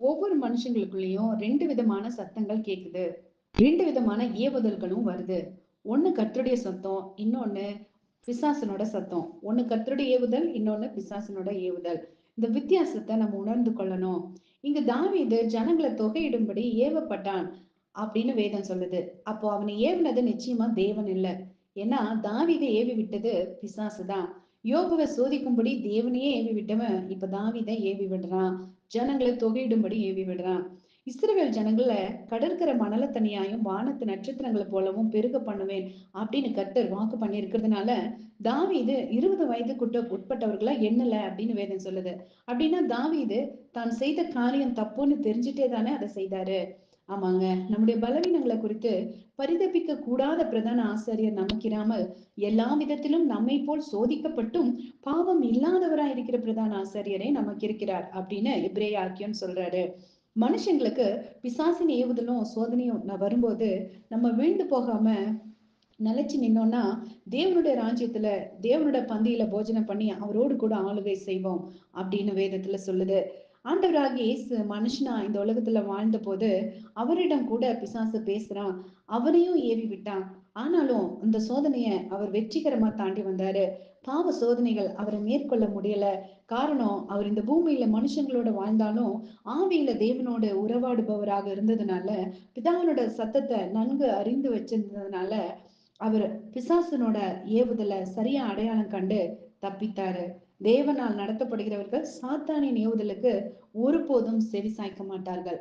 ஒவ்வொரு மனுஷங்களுக்குள்ளயும் 2 விதமான சத்தங்கள் கேக்குது. 2 விதமான ஏவுதல்களும் வருது. ஒண்ணு கர்த்தருடைய சத்தம், இன்னொன்னு பிசாசனோட சத்தம். ஒண்ணு கர்த்தருடைய ஏவுதல், இன்னொன்னு பிசாசனோட ஏவுதல். இந்த வித்தியாசத்த நம்ம உணர்ந்து கொள்ளணும். இங்க தாவீது ஜனங்கள தொகையிடும்படி ஏவப்பட்டான் அப்படின்னு வேதம் சொல்லுது. அப்போ அவனை ஏவுனது நிச்சயமா தேவன் இல்ல. ஏன்னா தாவீதை ஏவி விட்டது பிசாசு தான். யோபுவை சோதிக்கும்படி தேவனையே ஏவி விட்டவன் இப்ப தாவீதை ஏவி விடுறான். ஜனங்களை தொகையிடும்படி ஏவி விடுறான். இஸ்ரவேல் ஜனங்கள கடற்கரை மணல தனியாயும் வானத்து நட்சத்திரங்களை போலவும் பெருக பண்ணுவேன் அப்படின்னு கர்த்தர் வாக்கு பண்ணி இருக்கிறதுனால தாவீது 20 வயதுக்குட்ட உட்பட்டவர்களா எண்ணல அப்படின்னு வேதம் சொல்லுது. அப்படின்னா தாவீது தான் செய்த காரியம் தப்புன்னு தெரிஞ்சுட்டே தானே அதை செய்தாரு. ஆமாங்க. நம்முடைய பலவீனங்களை குறித்து பரிதபிக்க கூடாத பிரதான ஆசாரியர் நமக்கிராமல் எல்லா விதத்திலும் நம்மை போல் சோதிக்கப்பட்டும் பாவம் இல்லாதவராய் இருக்கிற பிரதான ஆசாரியரே நமக்கு இருக்கிறார் அப்படின்னு எபிரேய ஆக்கியோன் சொல்றாரு. மனுஷங்களுக்கு பிசாசின் ஏவுதலும் சோதனையும் வரும்போது நம்ம வீழ்ந்து போகாம நிலைச்சு நின்னோம்னா தேவனுடைய ராஜ்யத்துல தேவனுடைய பந்தியில போஜனம் பண்ணி அவரோடு கூட ஆளுகை செய்வோம் அப்படின்னு வேதத்துல சொல்லுது. ஆண்டவராகிய இயேசு மனுஷனா இந்த உலகத்துல வாழ்ந்த போது அவரிடம் கூட பிசாசு பேசுறான். அவனையும் ஏவி விட்டான். ஆனாலும் அந்த சோதனைய அவர் வெற்றிகரமா தாண்டி வந்தாரு. பாவ சோதனைகள் அவரை மேற்கொள்ள முடியல. காரணம் அவர் இந்த பூமியில மனுஷங்களோட வாழ்ந்தாலும் ஆவியில தேவனோட உறவாடுபவராக இருந்ததுனால பிதாவினோட சத்தத்தை நன்கு அறிந்து வச்சிருந்ததுனால அவர் பிசாசனோட ஏவுதலை சரியா அடையாளம் கண்டு தப்பித்தாரு. தேவனால் நடத்தப்படுகிறவர்கள் சாத்தானின் ஏவுதலுக்கு ஒருபோதும் செவி சாய்க்க மாட்டார்கள்.